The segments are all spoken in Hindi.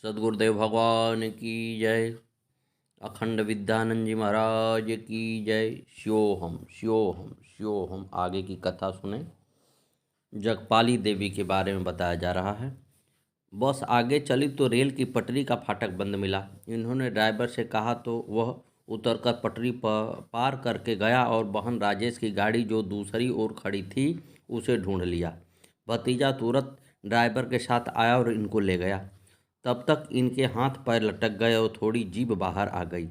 सद्गुरुदेव भगवान की जय। अखंड विद्यानंद जी महाराज की जय। शिवोहम शिवोहम शिवोहम। आगे की कथा सुने। जगपाली देवी के बारे में बताया जा रहा है। बस आगे चली तो रेल की पटरी का फाटक बंद मिला। इन्होंने ड्राइवर से कहा तो वह उतरकर पटरी पर पार करके गया और बहन राजेश की गाड़ी जो दूसरी ओर खड़ी थी उसे ढूंढ लिया। भतीजा तुरंत ड्राइवर के साथ आया और इनको ले गया। तब तक इनके हाथ पैर लटक गए और थोड़ी जीभ बाहर आ गई।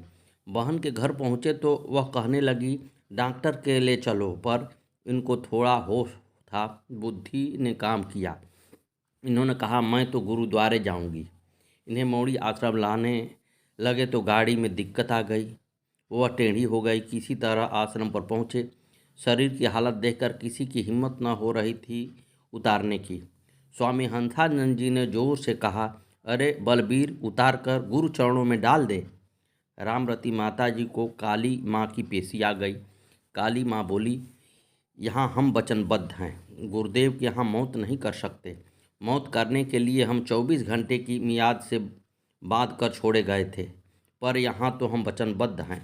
बहन के घर पहुँचे तो वह कहने लगी, डॉक्टर के ले चलो, पर इनको थोड़ा होश था, बुद्धि ने काम किया। इन्होंने कहा, मैं तो गुरुद्वारे जाऊंगी। इन्हें मौड़ी आश्रम लाने लगे तो गाड़ी में दिक्कत आ गई। वह टेढ़ी हो गई। किसी तरह आश्रम पर पहुँचे। शरीर की हालत देखकर किसी की हिम्मत न हो रही थी उतारने की। स्वामी हंसानंद जी ने जोर से कहा, अरे बलबीर, उतार कर गुरु चरणों में डाल दे। रामरती माता जी को काली माँ की पेशी आ गई। काली माँ बोली, यहाँ हम वचनबद्ध हैं, गुरुदेव के यहाँ मौत नहीं कर सकते। मौत करने के लिए हम 24 घंटे की मियाद से बांध कर छोड़े गए थे, पर यहाँ तो हम वचनबद्ध हैं।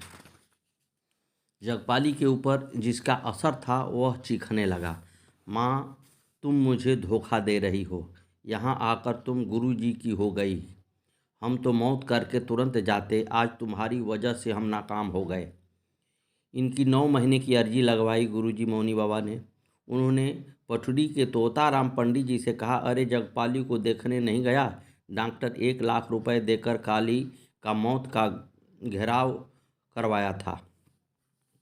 जगपाली के ऊपर जिसका असर था वह चीखने लगा, माँ, तुम मुझे धोखा दे रही हो। यहाँ आकर तुम गुरु जी की हो गई। हम तो मौत करके तुरंत जाते, आज तुम्हारी वजह से हम नाकाम हो गए। इनकी 9 महीने की अर्जी लगवाई गुरुजी मौनी बाबा ने। उन्होंने पटुड़ी के तोताराम पंडित जी से कहा, अरे जगपाली को देखने नहीं गया? डॉक्टर 1 लाख रुपए देकर काली का मौत का घेराव करवाया था।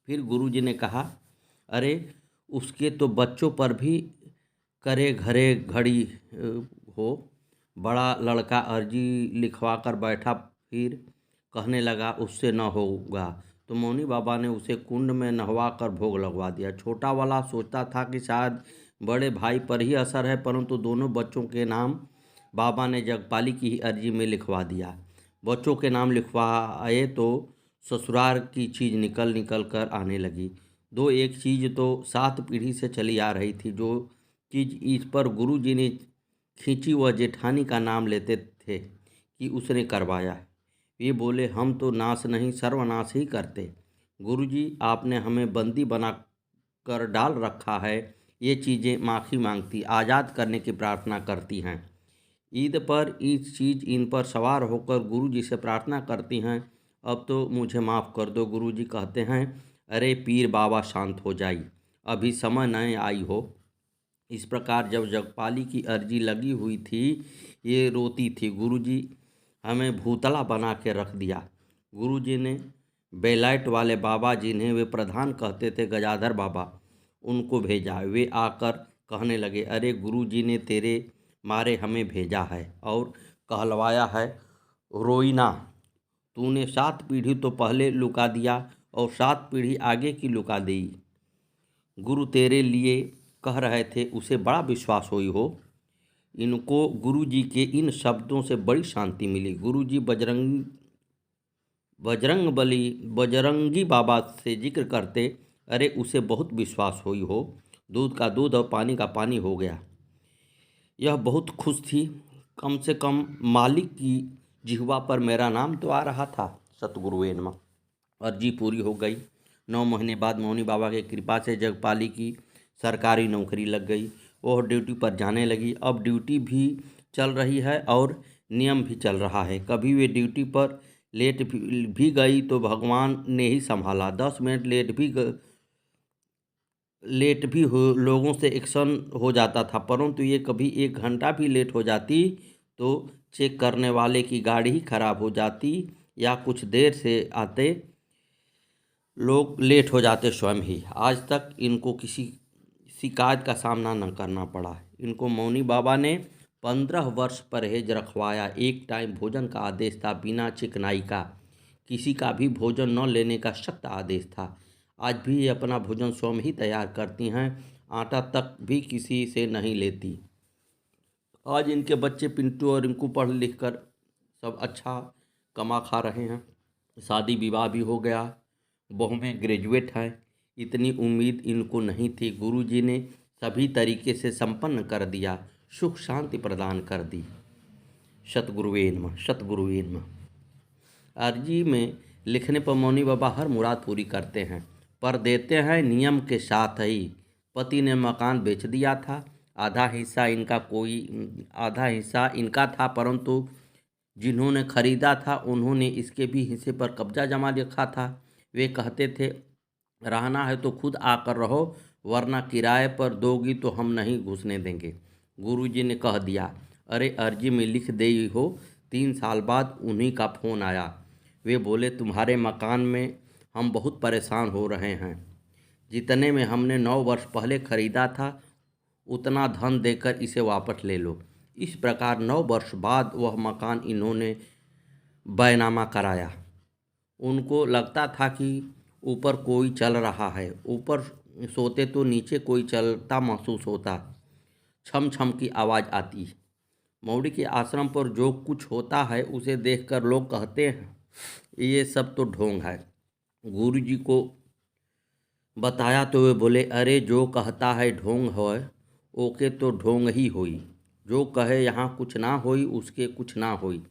फिर गुरुजी ने कहा, अरे उसके तो बच्चों पर भी करे घरे घड़ी हो। बड़ा लड़का अर्जी लिखवा कर बैठा, फिर कहने लगा उससे न होगा, तो मौनी बाबा ने उसे कुंड में नहवा कर भोग लगवा दिया। छोटा वाला सोचता था कि शायद बड़े भाई पर ही असर है, परंतु दोनों बच्चों के नाम बाबा ने जगपाली की ही अर्जी में लिखवा दिया। बच्चों के नाम लिखवाए तो ससुराल की चीज़ निकल निकल कर आने लगी। दो एक चीज़ तो 7 पीढ़ी से चली आ रही थी। जो चीज़ इस पर गुरु जी ने खींची वह जेठानी का नाम लेते थे कि उसने करवाया। ये बोले, हम तो नाश नहीं सर्वनाश ही करते। गुरुजी, आपने हमें बंदी बना कर डाल रखा है। ये चीज़ें माफ़ी मांगती, आज़ाद करने की प्रार्थना करती हैं। ईद पर इस चीज़ इन पर सवार होकर गुरुजी से प्रार्थना करती हैं, अब तो मुझे माफ़ कर दो। गुरुजी कहते हैं, अरे पीर बाबा, शांत हो जाइए, अभी समय नहीं आई हो। इस प्रकार जब जगपाली की अर्जी लगी हुई थी, ये रोती थी, गुरुजी हमें भूतला बना के रख दिया। गुरुजी ने बेलाइट वाले बाबा, जिन्हें वे प्रधान कहते थे, गजाधर बाबा, उनको भेजा। वे आकर कहने लगे, अरे गुरुजी ने तेरे मारे हमें भेजा है और कहलवाया है, रोई ना। तूने 7 पीढ़ी तो पहले लुका दिया और 7 पीढ़ी आगे की लुका दी। गुरु तेरे लिए कह रहे थे, उसे बड़ा विश्वास हुई हो। इनको गुरुजी के इन शब्दों से बड़ी शांति मिली। गुरुजी बजरंगी बाबा से जिक्र करते, अरे उसे बहुत विश्वास हुई हो। दूध का दूध और पानी का पानी हो गया। यह बहुत खुश थी, कम से कम मालिक की जिह्वा पर मेरा नाम तो आ रहा था। सतगुरु नमः। अर्जी पूरी हो गई। 9 महीने बाद मौनी बाबा की कृपा से जगपाली की सरकारी नौकरी लग गई। वह ड्यूटी पर जाने लगी। अब ड्यूटी भी चल रही है और नियम भी चल रहा है। कभी वे ड्यूटी पर लेट भी गई तो भगवान ने ही संभाला। 10 मिनट लेट भी हो लोगों से एक्शन हो जाता था, परंतु ये कभी 1 घंटा भी लेट हो जाती तो चेक करने वाले की गाड़ी ही खराब हो जाती या कुछ देर से आते लोग लेट हो जाते स्वयं ही। आज तक इनको किसी शिकायत का सामना न करना पड़ा। इनको मौनी बाबा ने 15 वर्ष परहेज रखवाया। एक टाइम भोजन का आदेश था, बिना चिकनाई का। किसी का भी भोजन न लेने का सख्त आदेश था। आज भी ये अपना भोजन स्वयं ही तैयार करती हैं। आटा तक भी किसी से नहीं लेती। आज इनके बच्चे पिंटू और रिंकू पढ़ लिख कर सब अच्छा कमा खा रहे हैं। शादी विवाह भी हो गया, बहु में ग्रेजुएट है। इतनी उम्मीद इनको नहीं थी। गुरुजी ने सभी तरीके से संपन्न कर दिया, सुख शांति प्रदान कर दी। सतगुरुवे नमः, सतगुरुवे नमः। अर्जी में लिखने पर मौनी बाबा हर मुराद पूरी करते हैं, पर देते हैं नियम के साथ ही। पति ने मकान बेच दिया था, आधा हिस्सा इनका था, परंतु जिन्होंने खरीदा था उन्होंने इसके भी हिस्से पर कब्जा जमा रखा था। वे कहते थे, रहना है तो खुद आकर रहो, वरना किराए पर दोगी तो हम नहीं घुसने देंगे। गुरुजी ने कह दिया, अरे अर्जी में लिख दे हो। 3 साल बाद उन्हीं का फ़ोन आया। वे बोले, तुम्हारे मकान में हम बहुत परेशान हो रहे हैं। जितने में हमने 9 वर्ष पहले खरीदा था उतना धन देकर इसे वापस ले लो। इस प्रकार 9 वर्ष बाद वह मकान इन्होंने बैनामा कराया। उनको लगता था कि ऊपर कोई चल रहा है। ऊपर सोते तो नीचे कोई चलता महसूस होता। छम छम की आवाज़ आती। मौड़ी के आश्रम पर जो कुछ होता है उसे देखकर लोग कहते हैं, ये सब तो ढोंग है। गुरुजी को बताया तो वे बोले, अरे जो कहता है ढोंग है ओके तो ढोंग ही होई। जो कहे यहाँ कुछ ना होई उसके कुछ ना होई,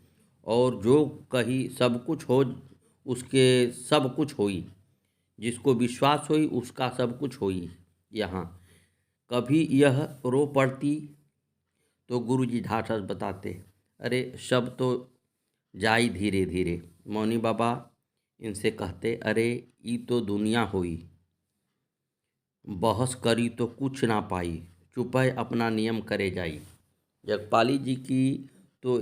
और जो कही सब कुछ हो उसके सब कुछ होई। जिसको विश्वास होई उसका सब कुछ होई। यहाँ कभी यह रो पड़ती तो गुरुजी ढाढ़स बताते, अरे सब तो जाई धीरे धीरे। मौनी बाबा इनसे कहते, अरे ई तो दुनिया होई, बहस करी तो कुछ ना पाई, चुपय अपना नियम करे जाई। जगपाली जी की तो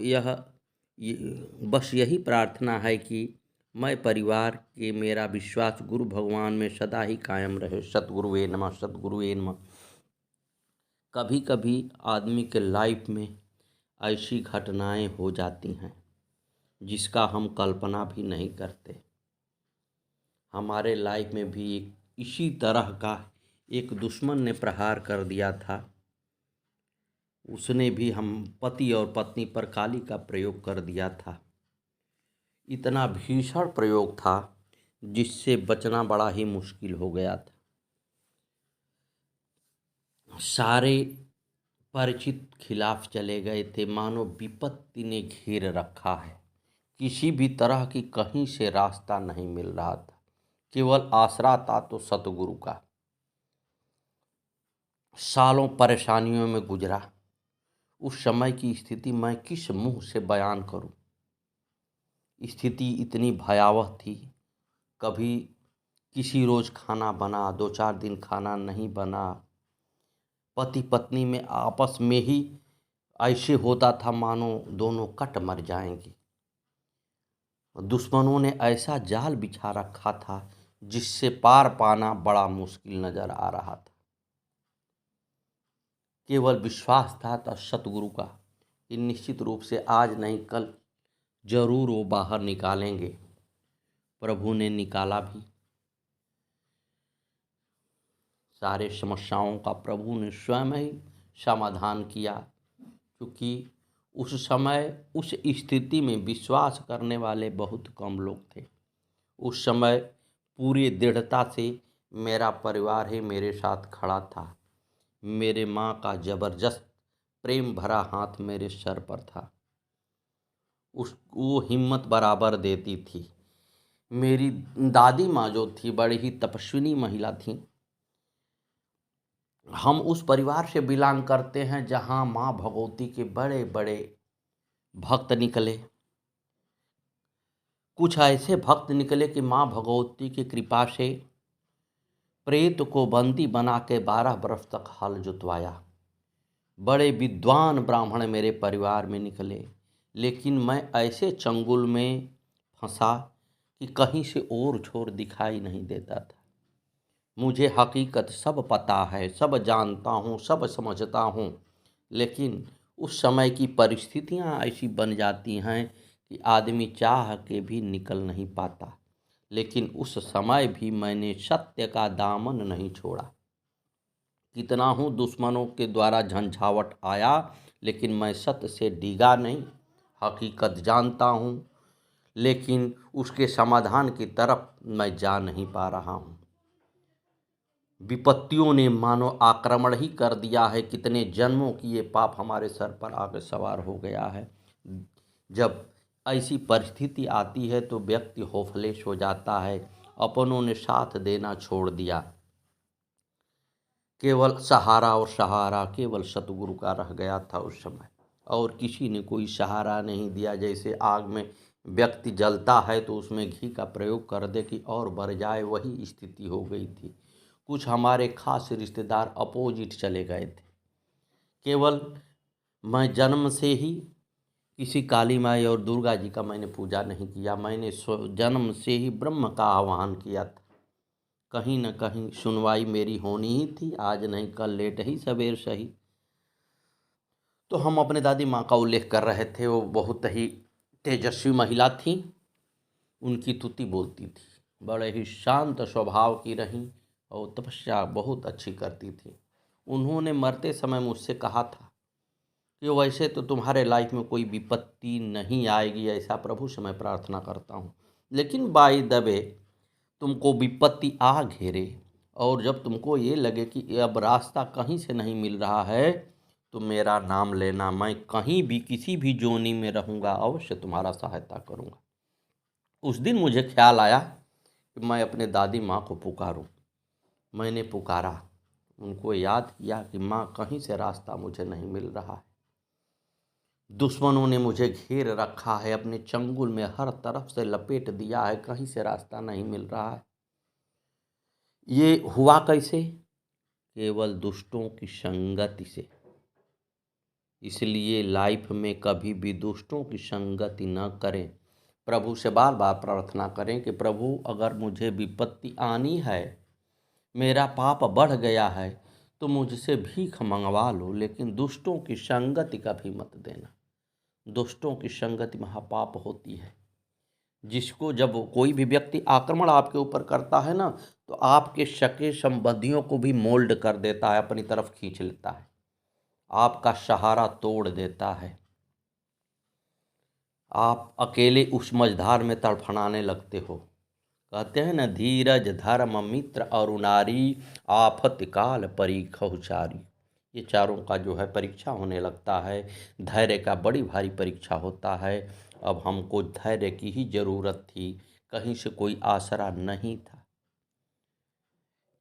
बस यही प्रार्थना है कि मैं परिवार के मेरा विश्वास गुरु भगवान में सदा ही कायम रहे। सतगुरुवे नमः, सतगुरुवे नमः। कभी कभी आदमी के लाइफ में ऐसी घटनाएं हो जाती हैं जिसका हम कल्पना भी नहीं करते। हमारे लाइफ में भी इसी तरह का एक दुश्मन ने प्रहार कर दिया था। उसने भी हम पति और पत्नी पर काली का प्रयोग कर दिया था। इतना भीषण प्रयोग था जिससे बचना बड़ा ही मुश्किल हो गया था। सारे परिचित खिलाफ चले गए थे, मानो विपत्ति ने घेर रखा है। किसी भी तरह की कहीं से रास्ता नहीं मिल रहा था, केवल आसरा था तो सतगुरु का। सालों परेशानियों में गुजरा। उस समय की स्थिति मैं किस मुंह से बयान करूं। स्थिति इतनी भयावह थी, कभी किसी रोज़ खाना बना, 2-4 दिन खाना नहीं बना। पति पत्नी में आपस में ही ऐसे होता था मानो दोनों कट मर जाएंगे। दुश्मनों ने ऐसा जाल बिछा रखा था जिससे पार पाना बड़ा मुश्किल नज़र आ रहा था। केवल विश्वास था सतगुरु का कि निश्चित रूप से आज नहीं कल जरूर वो बाहर निकालेंगे। प्रभु ने निकाला भी। सारे समस्याओं का प्रभु ने स्वयं ही समाधान किया, क्योंकि उस समय उस स्थिति में विश्वास करने वाले बहुत कम लोग थे। उस समय पूरी दृढ़ता से मेरा परिवार ही मेरे साथ खड़ा था। मेरे माँ का ज़बरदस्त प्रेम भरा हाथ मेरे सर पर था। वो हिम्मत बराबर देती थी। मेरी दादी माँ जो थी बड़ी ही तपस्विनी महिला थी। हम उस परिवार से बिलोंग करते हैं जहाँ माँ भगवती के बड़े बड़े भक्त निकले। कुछ ऐसे भक्त निकले कि माँ भगवती की कृपा से प्रेत को बंदी बना के 12 बरस तक हल जुतवाया। बड़े विद्वान ब्राह्मण मेरे परिवार में निकले, लेकिन मैं ऐसे चंगुल में फंसा कि कहीं से और छोर दिखाई नहीं देता था। मुझे हकीकत सब पता है, सब जानता हूँ, सब समझता हूँ, लेकिन उस समय की परिस्थितियाँ ऐसी बन जाती हैं कि आदमी चाह के भी निकल नहीं पाता। लेकिन उस समय भी मैंने सत्य का दामन नहीं छोड़ा। कितना हूँ दुश्मनों के द्वारा झंझावट आया, लेकिन मैं सत्य से डिगा नहीं। हकीकत जानता हूँ, लेकिन उसके समाधान की तरफ मैं जा नहीं पा रहा हूँ। विपत्तियों ने मानो आक्रमण ही कर दिया है। कितने जन्मों की ये पाप हमारे सर पर आकर सवार हो गया है। जब ऐसी परिस्थिति आती है तो व्यक्ति होपलेस हो जाता है। अपनों ने साथ देना छोड़ दिया, केवल सहारा और सहारा केवल सतगुरु का रह गया था उस समय, और किसी ने कोई सहारा नहीं दिया। जैसे आग में व्यक्ति जलता है तो उसमें घी का प्रयोग कर दे कि और बढ़ जाए, वही स्थिति हो गई थी। कुछ हमारे खास रिश्तेदार अपोजिट चले गए थे। केवल मैं जन्म से ही किसी काली माई और दुर्गा जी का मैंने पूजा नहीं किया। मैंने जन्म से ही ब्रह्म का आह्वान किया था। कहीं न कहीं सुनवाई मेरी होनी ही थी, आज नहीं कल लेट ही सवेर सही। तो हम अपने दादी माँ का उल्लेख कर रहे थे। वो बहुत ही तेजस्वी महिला थी, उनकी तुति बोलती थी, बड़े ही शांत स्वभाव की रहीं और तपस्या बहुत अच्छी करती थी। उन्होंने मरते समय मुझसे कहा था कि वैसे तो तुम्हारे लाइफ में कोई विपत्ति नहीं आएगी, ऐसा प्रभु से मैं प्रार्थना करता हूँ, लेकिन बाय द वे तुमको विपत्ति आ घेरे और जब तुमको ये लगे कि अब रास्ता कहीं से नहीं मिल रहा है तो मेरा नाम लेना। मैं कहीं भी किसी भी जोनी में रहूँगा, अवश्य तुम्हारा सहायता करूँगा। उस दिन मुझे ख्याल आया कि मैं अपने दादी माँ को पुकारूं। मैंने पुकारा, उनको याद किया कि माँ कहीं से रास्ता मुझे नहीं मिल रहा है। दुश्मनों ने मुझे घेर रखा है, अपने चंगुल में हर तरफ से लपेट दिया है, कहीं से रास्ता नहीं मिल रहा है। ये हुआ कैसे? केवल दुष्टों की संगति से। इसलिए लाइफ में कभी भी दुष्टों की संगति न करें। प्रभु से बार बार प्रार्थना करें कि प्रभु अगर मुझे विपत्ति आनी है, मेरा पाप बढ़ गया है, तो मुझसे भीख मंगवा लो, लेकिन दुष्टों की संगति कभी मत देना। दुष्टों की संगति महापाप होती है। जिसको जब कोई भी व्यक्ति आक्रमण आपके ऊपर करता है ना, तो आपके सगे संबंधियों को भी मोल्ड कर देता है, अपनी तरफ खींच लेता है, आपका सहारा तोड़ देता है। आप अकेले उस मझधार में तड़फड़ाने लगते हो। कहते हैं ना, धीरज धर्म मित्र और नारी, आफत काल परीक्षु चारी। ये चारों का जो है परीक्षा होने लगता है। धैर्य का बड़ी भारी परीक्षा होता है। अब हमको धैर्य की ही ज़रूरत थी, कहीं से कोई आसरा नहीं था।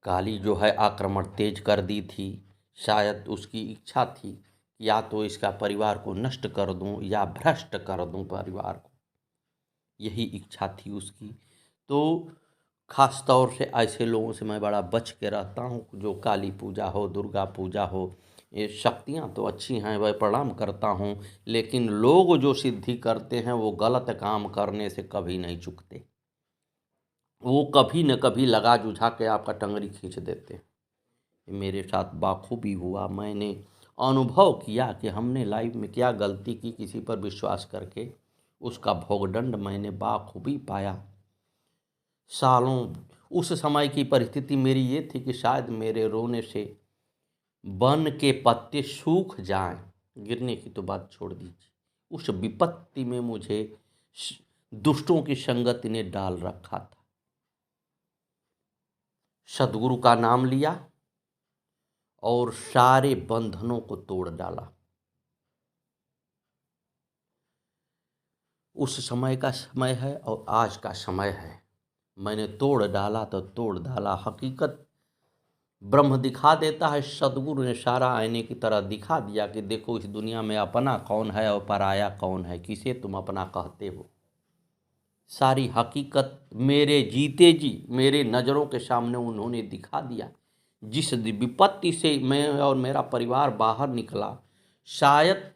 काली जो है आक्रमण तेज कर दी थी। शायद उसकी इच्छा थी कि या तो इसका परिवार को नष्ट कर दूं या भ्रष्ट कर दूं परिवार को, यही इच्छा थी उसकी। तो खास तौर से ऐसे लोगों से मैं बड़ा बच के रहता हूँ, जो काली पूजा हो, दुर्गा पूजा हो। ये शक्तियाँ तो अच्छी हैं, वह प्रणाम करता हूँ, लेकिन लोग जो सिद्धि करते हैं वो गलत काम करने से कभी नहीं चूकते। वो कभी न कभी लगा जुझा के आपका टंगरी खींच देते हैं। मेरे साथ बाखूबी हुआ। मैंने अनुभव किया कि हमने लाइफ में क्या गलती की, किसी पर विश्वास करके उसका भोगदंड मैंने बाखूबी पाया। सालों उस समय की परिस्थिति मेरी ये थी कि शायद मेरे रोने से वन के पत्ते सूख जाएं, गिरने की तो बात छोड़ दीजिए। उस विपत्ति में मुझे दुष्टों की संगति ने डाल रखा था। सद्गुरु का नाम लिया और सारे बंधनों को तोड़ डाला। उस समय का समय है और आज का समय है। मैंने तोड़ डाला तो तोड़ डाला। हकीकत ब्रह्म दिखा देता है, सद्गुरु ने सारा आईने की तरह दिखा दिया कि देखो इस दुनिया में अपना कौन है और पराया कौन है, किसे तुम अपना कहते हो। सारी हकीकत मेरे जीते जी मेरे नज़रों के सामने उन्होंने दिखा दिया। जिस विपत्ति से मैं और मेरा परिवार बाहर निकला, शायद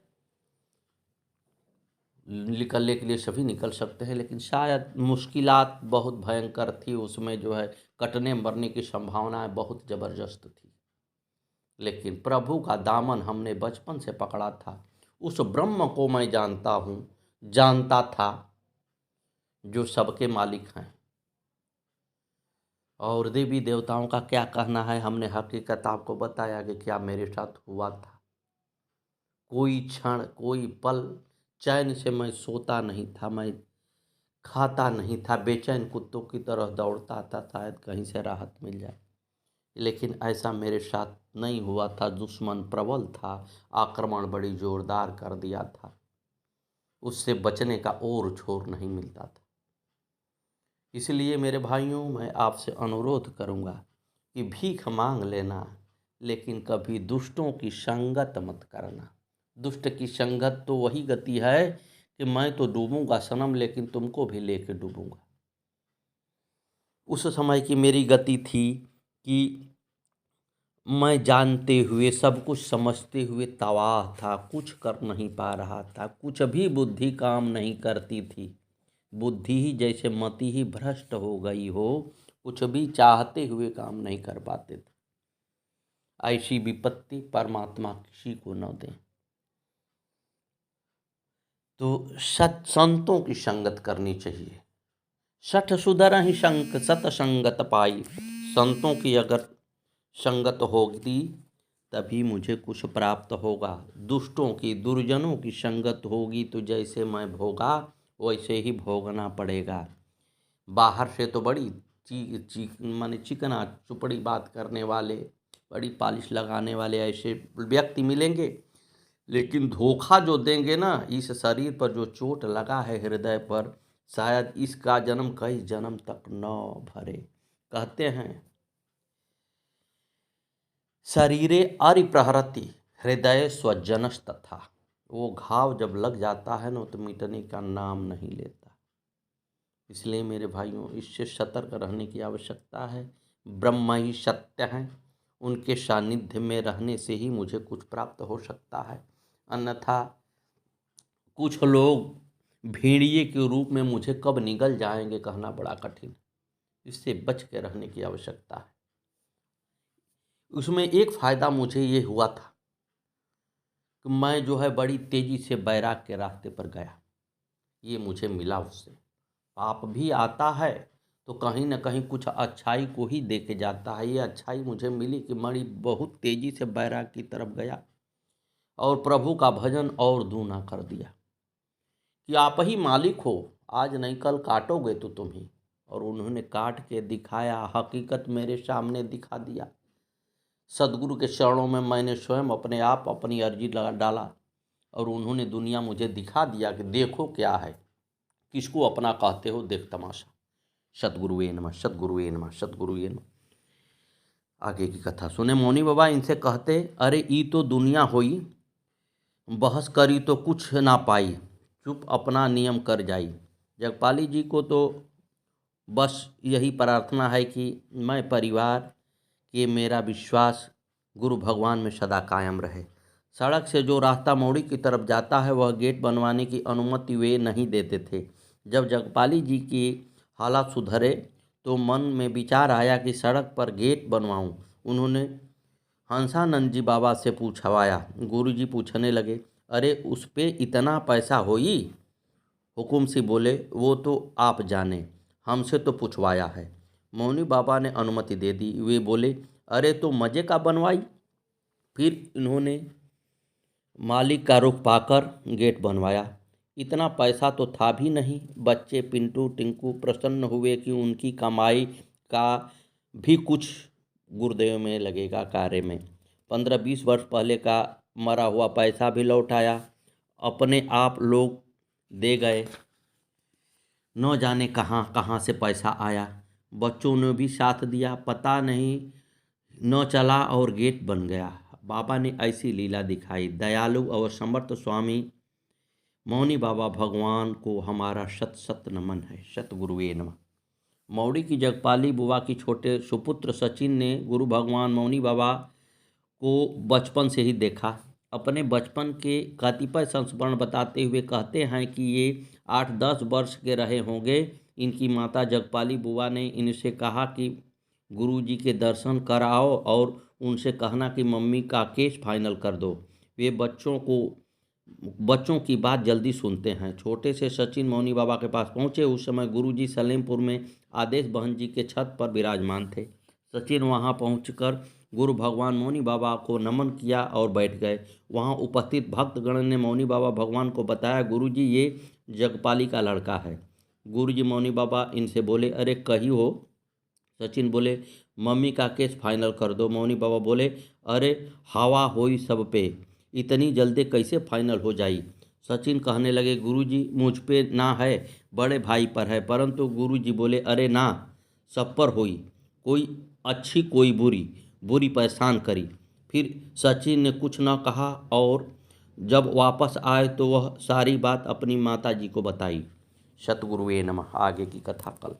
निकलने के लिए सभी निकल सकते हैं, लेकिन शायद मुश्किलात बहुत भयंकर थी। उसमें जो है कटने मरने की संभावनाएं बहुत ज़बरदस्त थी, लेकिन प्रभु का दामन हमने बचपन से पकड़ा था। उस ब्रह्म को मैं जानता हूँ, जानता था, जो सबके मालिक हैं। और देवी देवताओं का क्या कहना है, हमने हकीकत आपको बताया कि क्या मेरे साथ हुआ था। कोई क्षण कोई पल चैन से मैं सोता नहीं था, मैं खाता नहीं था, बेचैन कुत्तों की तरह दौड़ता था, शायद कहीं से राहत मिल जाए। लेकिन ऐसा मेरे साथ नहीं हुआ था। दुश्मन प्रबल था, आक्रमण बड़ी जोरदार कर दिया था। उससे बचने का और छोर नहीं मिलता था। इसलिए मेरे भाइयों, मैं आपसे अनुरोध करूँगा कि भीख मांग लेना, लेकिन कभी दुष्टों की संगत मत करना। दुष्ट की संगत तो वही गति है कि मैं तो डूबूंगा सनम, लेकिन तुमको भी लेके डूबूंगा। उस समय की मेरी गति थी कि मैं जानते हुए, सब कुछ समझते हुए तबाह था, कुछ कर नहीं पा रहा था, कुछ भी बुद्धि काम नहीं करती थी। बुद्धि ही जैसे मति ही भ्रष्ट हो गई हो, कुछ भी चाहते हुए काम नहीं कर पाते थे। ऐसी विपत्ति परमात्मा किसी को न दे। तो सत संतों की संगत करनी चाहिए। सठ सुधरहि संग सत संगत पाई। संतों की अगर संगत होगी तभी मुझे कुछ प्राप्त होगा। दुष्टों की, दुर्जनों की संगत होगी तो जैसे मैं भोगा वैसे ही भोगना पड़ेगा। बाहर से तो बड़ी माने चिकना चुपड़ी बात करने वाले, बड़ी पालिश लगाने वाले ऐसे व्यक्ति मिलेंगे, लेकिन धोखा जो देंगे ना, इस शरीर पर जो चोट लगा है हृदय पर, शायद इसका जन्म कई जन्म तक न भरे। कहते हैं शरीरे अरिप्रहरति हृदय स्वजनस तथा। वो घाव जब लग जाता है ना तो मिटने का नाम नहीं लेता। इसलिए मेरे भाइयों, इससे सतर्क रहने की आवश्यकता है। ब्रह्म ही सत्य हैं, उनके सानिध्य में रहने से ही मुझे कुछ प्राप्त हो सकता है। अन्यथा कुछ लोग भेड़िए के रूप में मुझे कब निगल जाएंगे कहना बड़ा कठिन। इससे बच के रहने की आवश्यकता है। उसमें एक फ़ायदा मुझे ये हुआ था कि मैं जो है बड़ी तेज़ी से बैराग के रास्ते पर गया। ये मुझे मिला उससे। पाप भी आता है तो कहीं न कहीं कुछ अच्छाई को ही दे के जाता है। ये अच्छाई मुझे मिली कि मैं बहुत तेज़ी से बैराग की तरफ गया और प्रभु का भजन और दूना कर दिया कि आप ही मालिक हो, आज नहीं कल काटोगे तो तुम ही। और उन्होंने काट के दिखाया, हकीकत मेरे सामने दिखा दिया। सदगुरु के चरणों में मैंने स्वयं अपने आप अपनी अर्जी लगा डाला और उन्होंने दुनिया मुझे दिखा दिया कि देखो क्या है, किसको अपना कहते हो, देख तमाशा। सदगुरुवे नमः, सदगुरुवे नमः, सदगुरुवे नमः। आगे की कथा सुने। मौनी बाबा इनसे कहते, अरे ई तो दुनिया होई, बहस करी तो कुछ ना पाई, चुप अपना नियम कर जाई। जगपाली जी को तो बस यही प्रार्थना है कि मैं परिवार के, मेरा विश्वास गुरु भगवान में सदा कायम रहे। सड़क से जो रास्ता मौड़ी की तरफ जाता है वह गेट बनवाने की अनुमति वे नहीं देते थे। जब जगपाली जी की हालात सुधरे तो मन में विचार आया कि सड़क पर गेट बनवाऊं। उन्होंने हंसानंद जी बाबा से पूछवाया। गुरु जी पूछने लगे, अरे उस पे इतना पैसा होई? हुकुम से बोले, वो तो आप जाने, हमसे तो पूछवाया है। मौनी बाबा ने अनुमति दे दी। वे बोले, अरे तो मज़े का बनवाई। फिर इन्होंने मालिक का रुख पाकर गेट बनवाया। इतना पैसा तो था भी नहीं। बच्चे पिंटू टिंकू प्रसन्न हुए कि उनकी कमाई का भी कुछ गुरुदेव में लगेगा कार्य में। 15-20 वर्ष पहले का मरा हुआ पैसा भी लौट आया। अपने आप लोग दे गए, न जाने कहाँ कहाँ से पैसा आया। बच्चों ने भी साथ दिया, पता नहीं न चला और गेट बन गया। बाबा ने ऐसी लीला दिखाई। दयालु और समर्थ स्वामी मौनी बाबा भगवान को हमारा शत शत नमन है। सतगुरुवे नमः। मौड़ी की जगपाली बुआ की छोटे सुपुत्र सचिन ने गुरु भगवान मौनी बाबा को बचपन से ही देखा। अपने बचपन के कतिपय संस्मरण बताते हुए कहते हैं कि ये 8-10 वर्ष के रहे होंगे। इनकी माता जगपाली बुआ ने इनसे कहा कि गुरुजी के दर्शन कराओ और उनसे कहना कि मम्मी का केस फाइनल कर दो। वे बच्चों की बात जल्दी सुनते हैं। छोटे से सचिन मौनी बाबा के पास पहुँचे। उस समय गुरुजी सलेमपुर में आदेश बहन जी के छत पर विराजमान थे। सचिन वहां पहुंचकर गुरु भगवान मौनी बाबा को नमन किया और बैठ गए। वहां उपस्थित भक्तगण ने मौनी बाबा भगवान को बताया, गुरुजी ये जगपाली का लड़का है। गुरुजी मौनी बाबा इनसे बोले, अरे कही हो? सचिन बोले, मम्मी का केस फाइनल कर दो। मौनी बाबा बोले, अरे हवा होई सब पे, इतनी जल्दी कैसे फाइनल हो जाई? सचिन कहने लगे, गुरुजी मुझ पे ना है, बड़े भाई पर है। परंतु गुरुजी बोले, अरे ना, सब पर हुई, कोई अच्छी कोई बुरी, बुरी परेशान करी। फिर सचिन ने कुछ न कहा और जब वापस आए तो वह सारी बात अपनी माता जी को बताई। सतगुरुवे नमः। आगे की कथा कल।